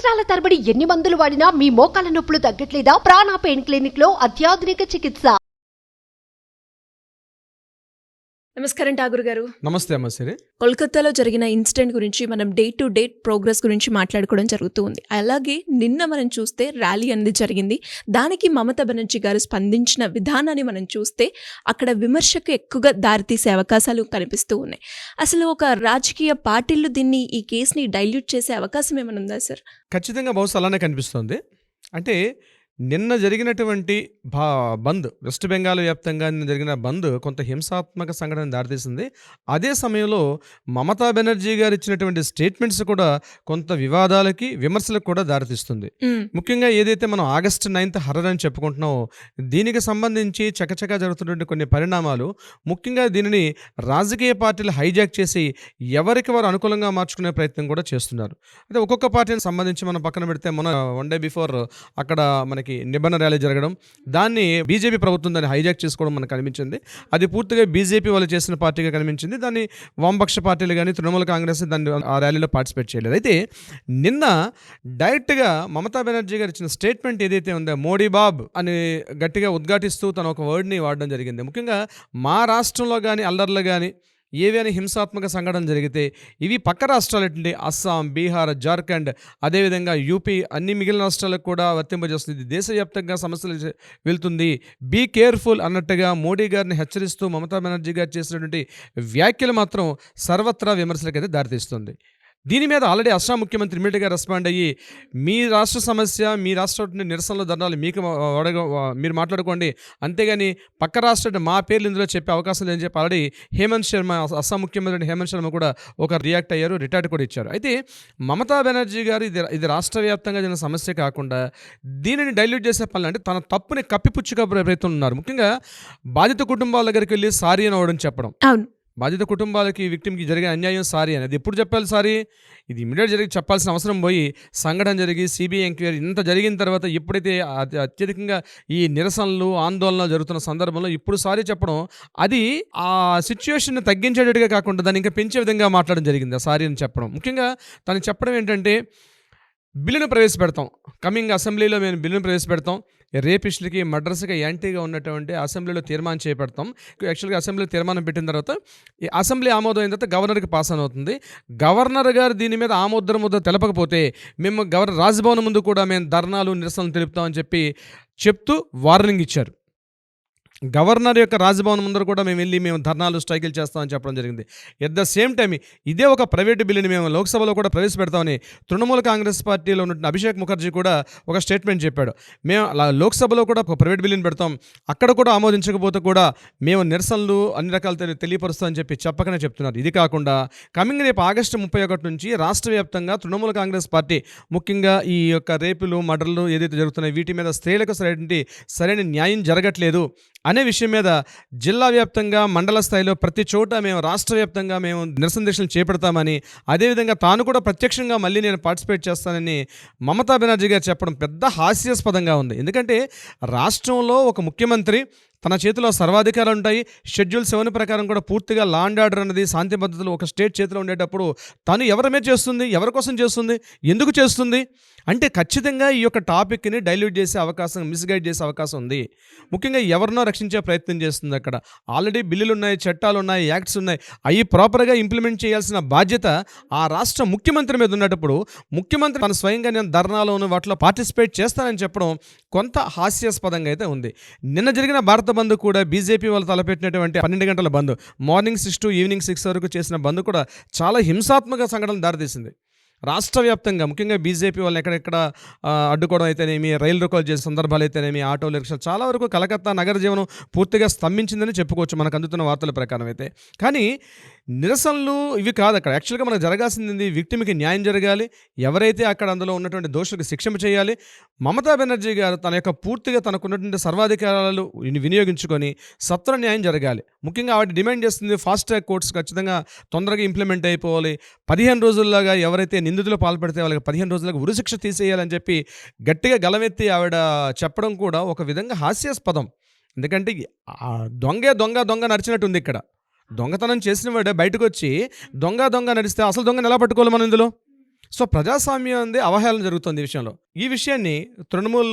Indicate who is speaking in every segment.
Speaker 1: సంవత్సరాల తరబడి ఎన్ని మందులు వాడినా మీ మోకాల నొప్పులు తగ్గట్లేదా? ప్రాణ పెయిన్ క్లినిక్ లో అత్యాధునిక చికిత్స.
Speaker 2: నమస్కారం ఠాగూర్ గారు.
Speaker 3: నమస్తే అమ్మ. సరే,
Speaker 2: కోల్కతాలో జరిగిన ఇన్సిడెంట్ గురించి మనం డే టు డే ప్రోగ్రెస్ గురించి మాట్లాడుకోవడం జరుగుతూ ఉంది. అలాగే నిన్న మనం చూస్తే ర్యాలీ అనేది జరిగింది. దానికి మమతా బెనర్జీ గారు స్పందించిన విధానాన్ని మనం చూస్తే అక్కడ విమర్శకు ఎక్కువగా దారితీసే అవకాశాలు కనిపిస్తూ ఉన్నాయి. అసలు ఒక రాజకీయ పార్టీలు ఈ కేసుని డైల్యూట్ చేసే అవకాశం ఏమైనా ఉందా సార్?
Speaker 3: ఖచ్చితంగా బహుశా అలానే కనిపిస్తోంది. అంటే నిన్న జరిగినటువంటి బంద్, వెస్ట్ బెంగాల్ వ్యాప్తంగా నిన్న జరిగిన బంద్ కొంత హింసాత్మక సంఘటన దారితీసింది. అదే సమయంలో మమతా బెనర్జీ గారు ఇచ్చినటువంటి స్టేట్మెంట్స్ కూడా కొంత వివాదాలకి, విమర్శలకు కూడా దారితీస్తుంది. ముఖ్యంగా ఏదైతే మనం ఆగస్టు 9th హర్రర్ అని చెప్పుకుంటున్నామో, దీనికి సంబంధించి చకచకా జరుగుతున్నటువంటి కొన్ని పరిణామాలు, ముఖ్యంగా దీనిని రాజకీయ పార్టీలు హైజాక్ చేసి ఎవరికి వారు అనుకూలంగా మార్చుకునే ప్రయత్నం కూడా చేస్తున్నారు. అయితే ఒక్కొక్క పార్టీని సంబంధించి మనం పక్కన పెడితే, మన వన్ డే బిఫోర్ అక్కడ మనకి నిబంధన ర్యాలీ జరగడం, దాన్ని బీజేపీ ప్రభుత్వం దాన్ని హైజాక్ చేసుకోవడం మనకు కనిపించింది. అది పూర్తిగా బీజేపీ వాళ్ళు చేసిన పార్టీగా కనిపించింది. దాన్ని వామపక్ష పార్టీలు కానీ తృణమూల కాంగ్రెస్ దాన్ని ఆ ర్యాలీలో పార్టిసిపేట్ చేయలేదు. అయితే నిన్న డైరెక్ట్గా మమతా బెనర్జీ గారు ఇచ్చిన స్టేట్మెంట్ ఏదైతే ఉందో, మోడీ బాబ్ అని గట్టిగా ఉద్ఘాటిస్తూ తన ఒక వర్డ్ని వాడడం జరిగింది. ముఖ్యంగా మా రాష్ట్రంలో కానీ అల్లర్లు కానీ ఏవైనా హింసాత్మక సంఘటన జరిగితే ఇవి పక్క రాష్ట్రాలు అస్సాం, బీహార్, జార్ఖండ్, అదేవిధంగా యూపీ, అన్ని మిగిలిన రాష్ట్రాలకు కూడా వర్తింపజేస్తుంది. దేశవ్యాప్తంగా సమస్యలు వెళ్తుంది, బీ కేర్ఫుల్ అన్నట్టుగా మోడీ గారిని హెచ్చరిస్తూ మమతా బెనర్జీ గారు చేసినటువంటి వ్యాఖ్యలు మాత్రం సర్వత్రా విమర్శలకైతే దారితీస్తుంది. దీని మీద ఆల్రెడీ అస్సాం ముఖ్యమంత్రి ఇమ్మీడియట్గా రెస్పాండ్ అయ్యి, మీ రాష్ట్ర సమస్య, మీ రాష్ట్ర నిరసనలు, ధర్నాలు మీకు మీరు మాట్లాడుకోండి, అంతేగాని పక్క రాష్ట్ర మా పేర్లు ఇందులో చెప్పే అవకాశం లేదని చెప్పి ఆల్రెడీ హేమంత్ శర్మ, అస్సాం ముఖ్యమంత్రి హేమంత్ శర్మ కూడా ఒక రియాక్ట్ అయ్యారు, రిటార్ట్ కూడా ఇచ్చారు. అయితే మమతా బెనర్జీ గారు ఇది రాష్ట్ర వ్యాప్తంగా జరిగిన సమస్య కాకుండా దీనిని డైల్యూట్ చేసే పనులు, అంటే తన తప్పుని కప్పిపుచ్చుగా ప్రయత్నం ఉన్నారు. ముఖ్యంగా బాధిత కుటుంబాల దగ్గరికి వెళ్ళి సారీ అని అవడం చెప్పడం.
Speaker 2: అవును,
Speaker 3: బాధిత కుటుంబాలకి, విక్టిమ్కి జరిగిన అన్యాయం సారీ అని, అది ఎప్పుడు చెప్పాలి సారీ? ఇది ఇమీడియట్ జరిగి చెప్పాల్సిన అవసరం పోయి, సంఘటన జరిగి సిబిఐ ఎంక్వైరీ ఇంత జరిగిన తర్వాత ఎప్పుడైతే అత్యధికంగా ఈ నిరసనలు, ఆందోళనలు జరుగుతున్న సందర్భంలో ఇప్పుడు సారీ చెప్పడం, అది ఆ సిచ్యువేషన్ని తగ్గించేటట్టుగా కాకుండా దాన్ని ఇంకా పెంచే విధంగా మాట్లాడడం జరిగింది. ఆ సారీ అని చెప్పడం, ముఖ్యంగా తను చెప్పడం ఏంటంటే, బిల్లును ప్రవేశపెడతాం, కమింగ్ అసెంబ్లీలో మేము బిల్లును ప్రవేశపెడతాం, రేపిస్టులకి, మర్డర్స్కి యాంటీగా ఉన్నటువంటి అసెంబ్లీలో తీర్మానం చేపడతాం. యాక్చువల్గా అసెంబ్లీలో తీర్మానం పెట్టిన తర్వాత ఈ అసెంబ్లీ ఆమోదం అయిన తర్వాత గవర్నర్కి పాస్ ఆన్ అవుతుంది. గవర్నర్ గారు దీని మీద ఆమోదముద్ర తెలపకపోతే మేము గవర్నర్ రాజ్భవన్ ముందు కూడా మేము ధర్నాలు, నిరసనలు తెలుపుతామని చెప్తూ వార్నింగ్ ఇచ్చారు. గవర్నర్ యొక్క రాజ్భవన్ ముందర కూడా మేము ధర్నాలు, స్ట్రైకులు చేస్తామని చెప్పడం జరిగింది. ఎట్ ద సేమ్ టైం ఇదే ఒక ప్రైవేటు బిల్లుని మేము లోక్సభలో కూడా ప్రవేశపెడతామని తృణమూల కాంగ్రెస్ పార్టీలో ఉన్న అభిషేక్ ముఖర్జీ కూడా ఒక స్టేట్మెంట్ చెప్పాడు. మేము లోక్సభలో కూడా ఒక ప్రైవేట్ బిల్లుని పెడతాం, అక్కడ కూడా ఆమోదించకపోతే కూడా మేము నిరసనలు అన్ని రకాలు తెలియపరుస్తామని చెప్పకనే చెప్తున్నారు. ఇది కాకుండా కమింగ్ రేపు ఆగస్టు 31 నుంచి రాష్ట్ర వ్యాప్తంగా తృణమూల కాంగ్రెస్ పార్టీ ముఖ్యంగా ఈ యొక్క రేపులు, మర్డర్లు ఏదైతే జరుగుతున్నాయో వీటి మీద స్త్రీలకు సరైన న్యాయం జరగట్లేదు అనే విషయం మీద జిల్లా వ్యాప్తంగా, మండల స్థాయిలో ప్రతి చోట మేము రాష్ట్ర వ్యాప్తంగా మేము నిరసన దీక్షలు చేపడతామని, అదేవిధంగా తాను కూడా ప్రత్యక్షంగా మళ్ళీ నేను పార్టిసిపేట్ చేస్తానని మమతా బెనర్జీ గారు చెప్పడం పెద్ద హాస్యాస్పదంగా ఉంది. ఎందుకంటే రాష్ట్రంలో ఒక ముఖ్యమంత్రి, తన చేతిలో సర్వాధికారాలు ఉంటాయి, షెడ్యూల్ 7 ప్రకారం కూడా పూర్తిగా లా అండ్ ఆర్డర్ అనేది, శాంతి భద్రతలు ఒక స్టేట్ చేతిలో ఉండేటప్పుడు తను ఎవరి మీద చేస్తుంది, ఎవరి కోసం చేస్తుంది, ఎందుకు చేస్తుంది అంటే ఖచ్చితంగా ఈ యొక్క టాపిక్ని డైల్యూట్ చేసే అవకాశం, మిస్గైడ్ చేసే అవకాశం ఉంది. ముఖ్యంగా ఎవరినో రక్షించే ప్రయత్నం చేస్తుంది. అక్కడ ఆల్రెడీ బిల్లులు ఉన్నాయి, చట్టాలు ఉన్నాయి, యాక్ట్స్ ఉన్నాయి, అవి ప్రాపర్గా ఇంప్లిమెంట్ చేయాల్సిన బాధ్యత ఆ రాష్ట్ర ముఖ్యమంత్రి మీద ఉన్నప్పుడు ముఖ్యమంత్రి తన స్వయంగా నేను ధర్నాలోను వాటిలో పార్టిసిపేట్ చేస్తానని చెప్పడం కొంత హాస్యాస్పదంగా అయితే ఉంది. నిన్న జరిగిన భారత బంద్ కూడా బీజేపీ వాళ్ళు తలపెట్టినటువంటి 12 గంటల బంద్, మార్నింగ్ 6 to ఈవినింగ్ 6 వరకు చేసిన బంద్ కూడా చాలా హింసాత్మక సంఘటనలు దారితీసింది. రాష్ట్ర వ్యాప్తంగా ముఖ్యంగా బీజేపీ వాళ్ళని ఎక్కడెక్కడ అడ్డుకోవడం అయితేనేమి, రైలు రోకోలు చేసే సందర్భాలు అయితేనేమి, ఆటోలు, రిక్షాలు, చాలా వరకు కలకత్తా నగర జీవనం పూర్తిగా స్తంభించిందని చెప్పుకోవచ్చు మనకు అందుతున్న వార్తల ప్రకారం అయితే. కానీ నిరసనలు ఇవి కాదు అక్కడ. యాక్చువల్గా మనకు జరగాల్సింది విక్టిమ్కి న్యాయం జరగాలి, ఎవరైతే అక్కడ అందులో ఉన్నటువంటి దోషులకు శిక్ష చేయాలి. మమతా బెనర్జీ గారు తన యొక్క పూర్తిగా తనకున్నటువంటి సర్వాధికారాలు వినియోగించుకొని సత్వర న్యాయం జరగాలి. ముఖ్యంగా ఆవిడ డిమాండ్ చేస్తుంది ఫాస్ట్ ట్రాక్ కోర్ట్స్ ఖచ్చితంగా తొందరగా ఇంప్లిమెంట్ అయిపోవాలి, 15 రోజుల్లాగా ఎవరైతే నిందితులు పాల్పడితే వాళ్ళకి 15 రోజులకు ఉరిశిక్ష తీసేయాలని చెప్పి గట్టిగా గలమెత్తి ఆవిడ చెప్పడం కూడా ఒక విధంగా హాస్యాస్పదం. ఎందుకంటే దొంగ నడిచినట్టుంది ఇక్కడ. దొంగతనం చేసిన వాడే బయటకు వచ్చి దొంగ నడిస్తే అసలు దొంగను ఎలా పట్టుకోవాలి మనం ఇందులో? సో ప్రజాస్వామ్యం అందే అవహేళన జరుగుతుంది ఈ విషయంలో. ఈ విషయాన్ని తృణమూల్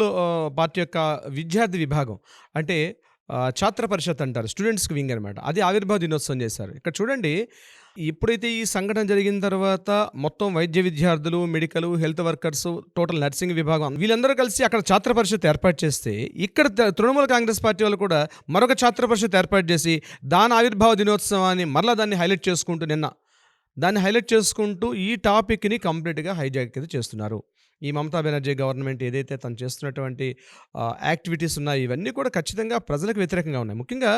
Speaker 3: పార్టీ యొక్క విద్యార్థి విభాగం అంటే ఛాత్ర పరిషత్ అంటారు, స్టూడెంట్స్కి వింగ్ అనమాట, అది ఆవిర్భావ దినోత్సవం చేశారు. ఇక్కడ చూడండి, ఎప్పుడైతే ఈ సంఘటన జరిగిన తర్వాత మొత్తం వైద్య విద్యార్థులు, medical, health workers, total nursing విభాగం వీళ్ళందరూ కలిసి అక్కడ ఛాత్ర పరిషత్ ఏర్పాటు చేస్తే, ఇక్కడ తృణమూల కాంగ్రెస్ పార్టీ వాళ్ళు కూడా మరొక ఛాత్ర పరిషత్ ఏర్పాటు చేసి దాని ఆవిర్భావ దినోత్సవాన్ని మరలా దాన్ని హైలైట్ చేసుకుంటూ ఈ టాపిక్ని కంప్లీట్గా హైజాక్ అయితే చేస్తున్నారు. ఈ మమతా బెనర్జీ గవర్నమెంట్ ఏదైతే తను చేస్తున్నటువంటి యాక్టివిటీస్ ఉన్నాయో ఇవన్నీ కూడా ఖచ్చితంగా ప్రజలకు వ్యతిరేకంగా ఉన్నాయి. ముఖ్యంగా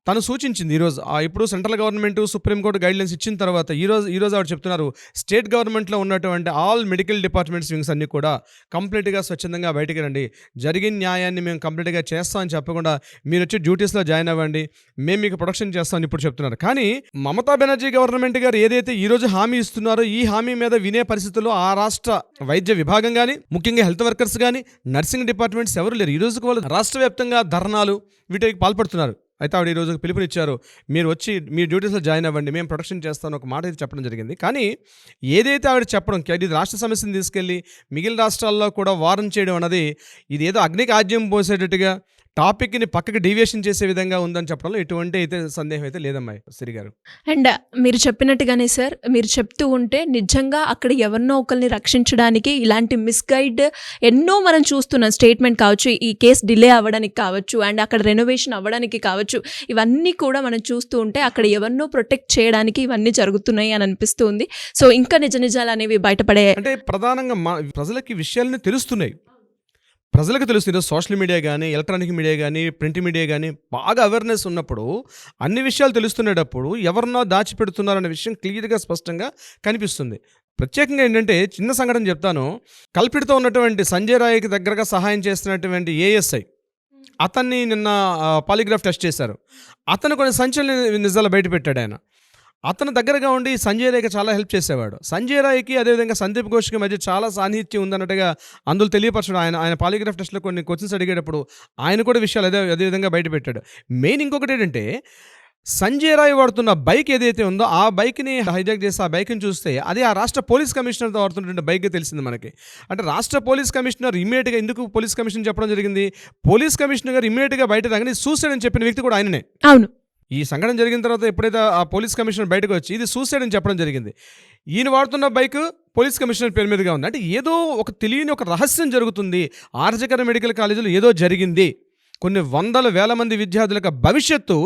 Speaker 3: తను సూచించింది ఈరోజు ఇప్పుడు సెంట్రల్ గవర్నమెంట్ సుప్రీంకోర్టు గైడ్లైన్స్ ఇచ్చిన తర్వాత ఈరోజు ఆవిడ చెప్తున్నారు, స్టేట్ గవర్నమెంట్లో ఉన్నటువంటి ఆల్ మెడికల్ డిపార్ట్మెంట్స్ వింగ్స్ అన్నీ కూడా కంప్లీట్గా స్వచ్ఛందంగా బయటికి రండి, జరిగిన న్యాయాన్ని మేము కంప్లీట్గా చేస్తామని చెప్పకుండా మీరు వచ్చి డ్యూటీస్లో జాయిన్ అవ్వండి, మేము మీకు ప్రొటెక్షన్ చేస్తామని ఇప్పుడు చెప్తున్నారు. కానీ మమతా బెనర్జీ గవర్నమెంట్ గారు ఏదైతే ఈరోజు హామీ ఇస్తున్నారో ఈ హామీ మీద వినే పరిస్థితుల్లో ఆ రాష్ట్ర వైద్య విభాగం కానీ, ముఖ్యంగా హెల్త్ వర్కర్స్ కానీ, నర్సింగ్ డిపార్ట్మెంట్స్ ఎవరు లేరు. ఈ రోజుకి వాళ్ళు రాష్ట్ర వ్యాప్తంగా ధర్నాలు వీటికి పాల్పడుతున్నారు. అయితే ఆవిడ ఈరోజు పిలుపునిచ్చారు, మీరు వచ్చి మీ డ్యూటీస్లో జాయిన్ అవ్వండి, మేము ప్రొటెక్షన్ చేస్తాను ఒక మాట అయితే చెప్పడం జరిగింది. కానీ ఏదైతే ఆవిడ చెప్పడం ఇది రాష్ట్ర సమస్యను తీసుకెళ్ళి మిగిలిన రాష్ట్రాల్లో కూడా వారం చేయడం అన్నది ఇది ఏదో అగ్నికి ఆజ్యం పోసేటట్టుగా టాపిక్ని పక్కకి డీవియేషన్ చేసే విధంగా ఉందని చెప్పడంలో ఎటువంటి అయితే సందేహం అయితే లేదమ్మాయి సిరి గారు.
Speaker 2: అండ్ మీరు చెప్పినట్టుగానే సార్, మీరు చెప్తూ ఉంటే నిజంగా అక్కడ ఎవరినో ఒకరిని రక్షించడానికి ఇలాంటి మిస్గైడ్ ఎన్నో మనం చూస్తున్నాం. స్టేట్మెంట్ కావచ్చు, ఈ కేసు డిలే అవ్వడానికి కావచ్చు, అండ్ అక్కడ రెనోవేషన్ అవ్వడానికి కావచ్చు, ఇవన్నీ కూడా మనం చూస్తూ ఉంటే అక్కడ ఎవరినో ప్రొటెక్ట్ చేయడానికి ఇవన్నీ జరుగుతున్నాయి అని అనిపిస్తుంది. సో ఇంకా నిజాలు అనేవి బయటపడే
Speaker 3: అంటే ప్రధానంగా ప్రజలకి విషయాలని తెలుస్తున్నాయి, ప్రజలకు తెలుస్తుంది. సోషల్ మీడియా కానీ, ఎలక్ట్రానిక్ మీడియా కానీ, ప్రింట్ మీడియా కానీ బాగా అవేర్నెస్ ఉన్నప్పుడు, అన్ని విషయాలు తెలుస్తున్నప్పుడు ఎవరినో దాచిపెడుతున్నారనే విషయం క్లియర్గా స్పష్టంగా కనిపిస్తుంది. ప్రత్యేకంగా ఏంటంటే చిన్న సంఘటన చెప్తాను. కల్పిట్తో ఉన్నటువంటి సంజయ్ రాయ్కి దగ్గరగా సహాయం చేస్తున్నటువంటి ఏఎస్ఐ అతన్ని నిన్న పాలిగ్రాఫ్ టెస్ట్ చేశారు. అతను కొన్ని సంచలన నిజాలు బయటపెట్టాడు. అతను దగ్గరగా ఉండి సంజయ్ రాయ్కి చాలా హెల్ప్ చేసేవాడు. సంజయ్ రాయ్కి అదేవిధంగా సందీప్ ఘోష్కి మధ్య చాలా సాన్నిహిత్యం ఉందన్నట్టుగా అందులో తెలియపరచడం. ఆయన పాలిగ్రాఫ్ టెస్ట్లో కొన్ని క్వశ్చన్స్ అడిగేటప్పుడు ఆయన కూడా విషయాలు అదేవిధంగా బయటపెట్టాడు. మెయిన్ ఇంకొకటి ఏంటంటే, సంజయ్ రాయ్ వాడుతున్న బైక్ ఏదైతే ఉందో ఆ బైక్ని హైజాక్ చేసి ఆ బైక్ని చూస్తే అది ఆ రాష్ట్ర పోలీస్ కమిషనర్తో వాడుతున్నటువంటి బైక్గా తెలిసింది మనకి. అంటే రాష్ట్ర పోలీస్ కమిషనర్ ఇమ్మీడియట్గా ఎందుకు పోలీస్ కమిషనర్ చెప్పడం జరిగింది, పోలీస్ కమిషనర్ గారు ఇమ్మీడియట్గా బయట రాగానే సూసైడ్ అని చెప్పిన వ్యక్తి కూడా ఆయననే.
Speaker 2: అవును,
Speaker 3: ఈ సంఘటన జరిగిన తర్వాత ఎప్పుడైతే ఆ పోలీస్ కమిషనర్ బయటకు వచ్చి ఇది సూసైడ్ అని చెప్పడం జరిగింది. ఈయన వాడుతున్న బైక్ పోలీస్ కమిషనర్ పేరు మీదుగా ఉంది. అంటే ఏదో ఒక తెలియని ఒక రహస్యం జరుగుతుంది. ఆర్జికర్ మెడికల్ కాలేజీలో ఏదో జరిగింది. కొన్ని వందల వేల మంది విద్యార్థులకు భవిష్యత్తు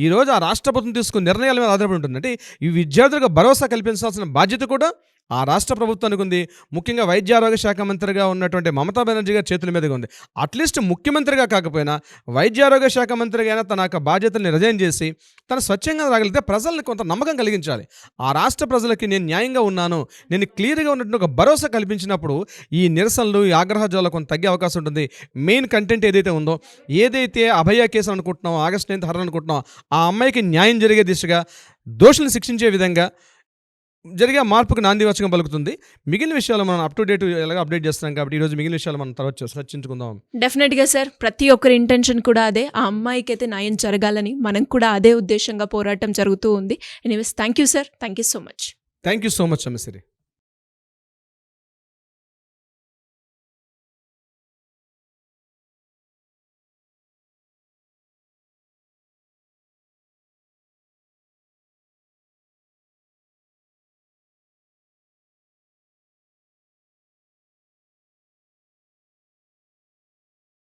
Speaker 3: ఈరోజు ఆ రాష్ట్ర ప్రభుత్వం తీసుకున్న నిర్ణయాల మీద ఆధారపడి ఉంటుంది. అంటే ఈ విద్యార్థులకు భరోసా కల్పించాల్సిన బాధ్యత కూడా ఆ రాష్ట్ర ప్రభుత్వానికి ఉంది. ముఖ్యంగా వైద్య ఆరోగ్య శాఖ మంత్రిగా ఉన్నటువంటి మమతా బెనర్జీ గారి చేతుల మీదుగా ఉంది. అట్లీస్ట్ ముఖ్యమంత్రిగా కాకపోయినా వైద్య ఆరోగ్య శాఖ మంత్రిగా అయినా తన యొక్క బాధ్యతల్ని రిజైన్ చేసి తను స్వచ్ఛంగా రాగలిగితే ప్రజల్ని కొంత నమ్మకం కలిగించాలి. ఆ రాష్ట్ర ప్రజలకి నేను న్యాయంగా ఉన్నాను, నేను క్లియర్గా ఉన్నట్టు ఒక భరోసా కల్పించినప్పుడు ఈ నిరసనలు, ఈ ఆగ్రహజాలు కొంత తగ్గే అవకాశం ఉంటుంది. మెయిన్ కంటెంట్ ఏదైతే ఉందో, ఏదైతే అభయ కేసు అనుకుంటున్నాం, ఆగస్టు 9 హరణ అనుకుంటున్నాం, ఆ అమ్మాయికి న్యాయం జరిగే దిశగా, దోషులను శిక్షించే విధంగా జరిగే మార్పుకు నాందివాచకం పలుకుతుంది. మిగిలిన విషయాలు మనం అప్ టు డేట్ ఎలాగ అప్డేట్ చేస్తున్నాం కాబట్టి ఈరోజు మిగిలిన విషయాలు మనం తర్వాత చర్చించుకుందాం.
Speaker 2: డెఫినెట్గా సార్, ప్రతి ఒక్కరి ఇంటెన్షన్ కూడా అదే, ఆ అమ్మాయికి అయితే న్యాయం జరగాలని మనం కూడా అదే ఉద్దేశంగా పోరాటం జరుగుతూ ఉంది. Anyways, thank you sir, thank you so much.
Speaker 3: Thank you so much అమ్మసిరి.